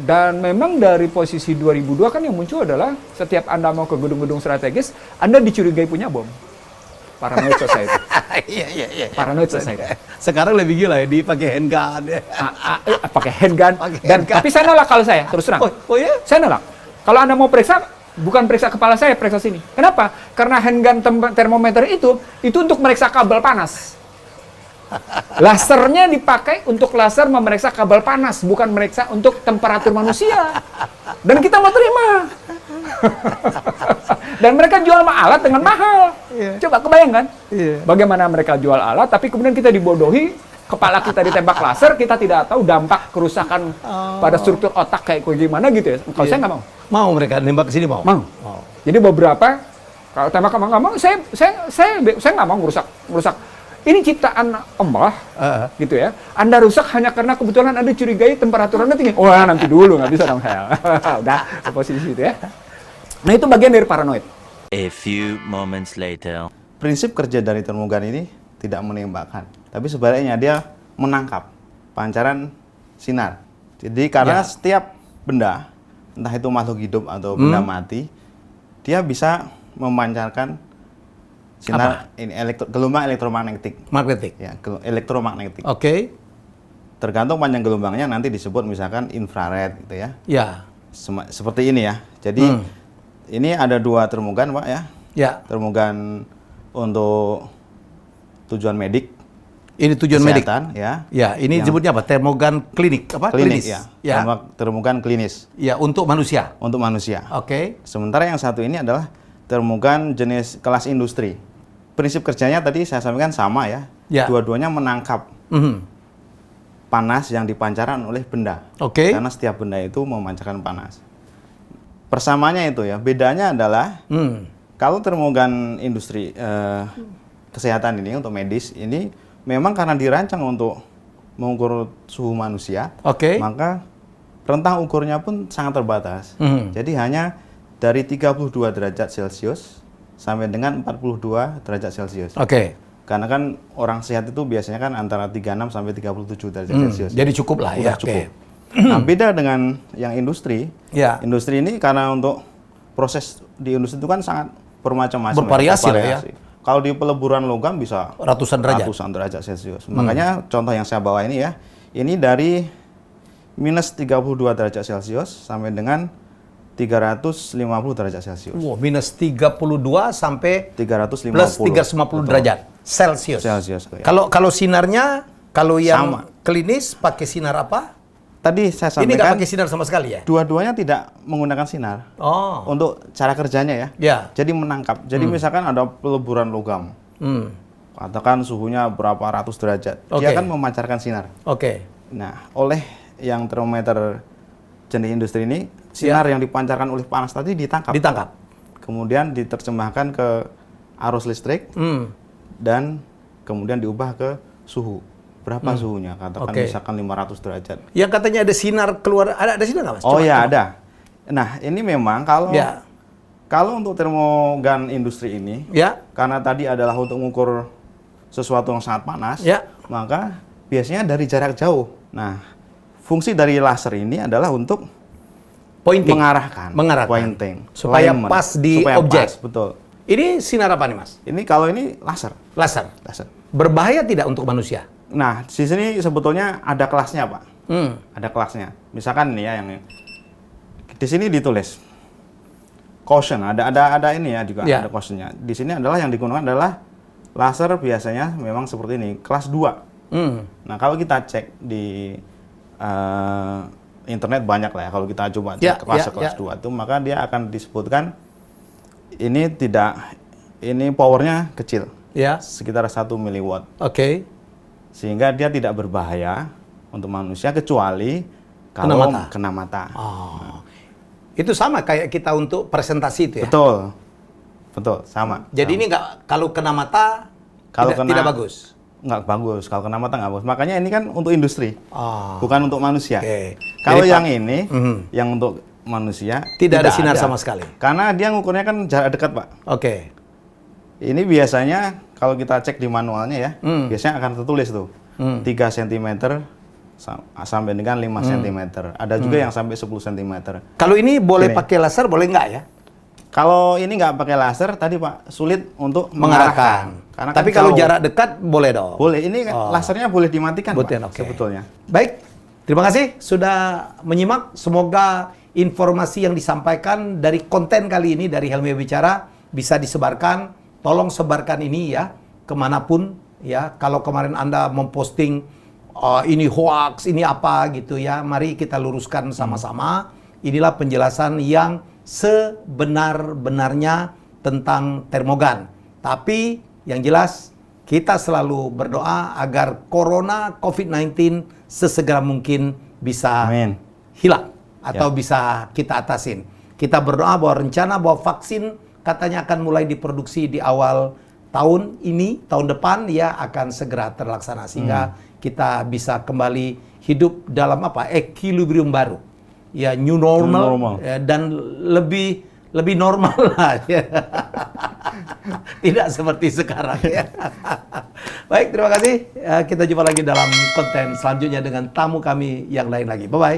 Dan memang dari posisi 2002 kan yang muncul adalah setiap Anda mau ke gedung-gedung strategis, Anda dicurigai punya bom. Paranoid society. Iya. Paranoid society. Sekarang lebih gila ya, dipakai handgun. Pakai handgun. Tapi saya nolak kalau saya, terus terang. Oh ya? Saya nolak. Kalau Anda mau periksa, bukan periksa kepala saya, periksa sini. Kenapa? Karena handgun termometer itu untuk meriksa kabel panas. Lasernya dipakai untuk laser memeriksa kabel panas, bukan meriksa untuk temperatur manusia. Dan kita mau terima. Dan mereka jual alat dengan mahal. Coba kebayangkan, bagaimana mereka jual alat, tapi kemudian kita dibodohi, kepala kita ditembak laser, kita tidak tahu dampak kerusakan pada struktur otak kayak gimana gitu ya. Kalau saya nggak mau. Mau mereka nembak ke sini mau? Mau. Jadi beberapa, kalau tembak nggak mau, saya nggak mau merusak. Ini ciptaan Allah, gitu ya. Anda rusak hanya karena kebetulan Anda curigai temperatur Anda tinggi. Wah, nanti dulu, nggak bisa dong saya. Udah, ke posisi itu ya. Nah, itu bagian dari paranoid. A few moments later. Prinsip kerja dari termogan ini tidak menembakkan, tapi sebaliknya dia menangkap pancaran sinar. Jadi karena setiap benda, entah itu makhluk hidup atau benda mati, dia bisa memancarkan sinar gelombang elektromagnetik. Magnetik. Ya, elektromagnetik. Oke. Tergantung panjang gelombangnya nanti disebut misalkan infrared gitu ya. Ya. Seperti ini ya. Jadi ini ada dua termogan, Pak ya. Ya. Termogan untuk tujuan medik. Ini tujuan medik. Kesehatan, ya. Ya, ini disebutnya apa? Termogan klinik apa? Klinis ya. Ya. Termogan klinis. Ya, untuk manusia. Untuk manusia. Oke. Sementara yang satu ini adalah termogan jenis kelas industri. Prinsip kerjanya tadi saya sampaikan sama ya. Dua-duanya menangkap panas yang dipancarkan oleh benda. Oke. Karena setiap benda itu memancarkan panas. Persamaannya itu ya. Bedanya adalah kalau termogan industri kesehatan ini untuk medis ini memang karena dirancang untuk mengukur suhu manusia. Maka rentang ukurnya pun sangat terbatas. Jadi hanya dari 32 derajat Celcius sampai dengan 42 derajat Celcius. Karena kan orang sehat itu biasanya kan antara 36 sampai 37 derajat Celcius. Jadi cukup lah ya. Cukup. Nah, beda dengan yang industri. Industri ini karena untuk proses di industri itu kan sangat bermacam-macam. Bervariasi lah ya. Kalau di peleburan logam bisa ratusan derajat Celcius. Makanya contoh yang saya bawa ini ya, ini dari minus 32 derajat Celcius sampai dengan 350 derajat Celcius. Wow, minus 32 sampai 350 plus 350 derajat Celcius. Kalau sinarnya, kalau yang klinis pakai sinar apa? Tadi saya sampaikan. Ini nggak pakai sinar sama sekali ya? Dua-duanya tidak menggunakan sinar. Untuk cara kerjanya ya. Jadi menangkap. Jadi misalkan ada peleburan logam. Katakan suhunya berapa ratus derajat. Dia akan memancarkan sinar. Nah, oleh yang termometer jenis industri ini, sinar yang dipancarkan oleh panas tadi ditangkap. Kemudian diterjemahkan ke arus listrik dan kemudian diubah ke suhu. Berapa suhunya? Katakan misalkan 500 derajat. Yang katanya ada sinar keluar, ada sinar nggak Mas? Ada. Nah, ini memang kalau untuk termogan industri ini, karena tadi adalah untuk mengukur sesuatu yang sangat panas, maka biasanya dari jarak jauh. Nah, fungsi dari laser ini adalah untuk mengarahkan. Pointing. Supaya pas di objek. Betul. Ini sinar apa nih Mas? Ini kalau ini laser. Berbahaya tidak untuk manusia? Nah, di sini sebetulnya ada kelasnya, Pak. Ada kelasnya. Misalkan nih ya, yang di sini ditulis caution. Ada ini ya juga ada cautionnya. Di sini adalah yang digunakan adalah laser biasanya memang seperti ini, kelas 2. Nah, kalau kita cek di internet banyak lah ya. Kalau kita coba cek kelas 2 itu, maka dia akan disebutkan ini powernya kecil. Sekitar 1 miliwatt. Sehingga dia tidak berbahaya untuk manusia kecuali kalau kena mata. Itu sama kayak kita untuk presentasi itu ya? Betul, sama. Jadi ini kalau kena mata tidak bagus? Nggak bagus, kalau kena mata nggak bagus. Makanya ini kan untuk industri, bukan untuk manusia. Kalau jadi, yang ini, yang untuk manusia, tidak ada sinar sama sekali? Karena dia ngukurnya kan jarak dekat, Pak. Ini biasanya kalau kita cek di manualnya ya, biasanya akan tertulis tuh 3 cm sampai dengan 5 cm. Ada juga yang sampai 10 cm. Kalau ini boleh Gini. pakai laser, boleh nggak ya? Kalau ini nggak pakai laser, tadi Pak, sulit untuk mengarahkan. Karena Tapi kan kalau jauh. jarak dekat boleh dong. Boleh, ini lasernya boleh dimatikan, Betul, Pak, oke. sebetulnya. Baik, terima kasih sudah menyimak. Semoga informasi yang disampaikan dari konten kali ini dari Helmi Bicara bisa disebarkan. Tolong sebarkan ini ya kemanapun ya. Kalau kemarin Anda memposting ini hoax, ini apa gitu ya, mari kita luruskan sama-sama. Inilah penjelasan yang sebenar-benarnya tentang termogan. Tapi yang jelas kita selalu berdoa agar corona COVID-19 sesegera mungkin bisa Amin. hilang atau bisa kita atasin. Kita berdoa bahwa rencana bahwa vaksin katanya akan mulai diproduksi di awal tahun ini, tahun depan ya akan segera terlaksana sehingga kita bisa kembali hidup dalam equilibrium baru. Ya new normal, ya, dan lebih normal lah ya. Tidak seperti sekarang ya. Baik, terima kasih. Kita jumpa lagi dalam konten selanjutnya dengan tamu kami yang lain lagi. Bye bye.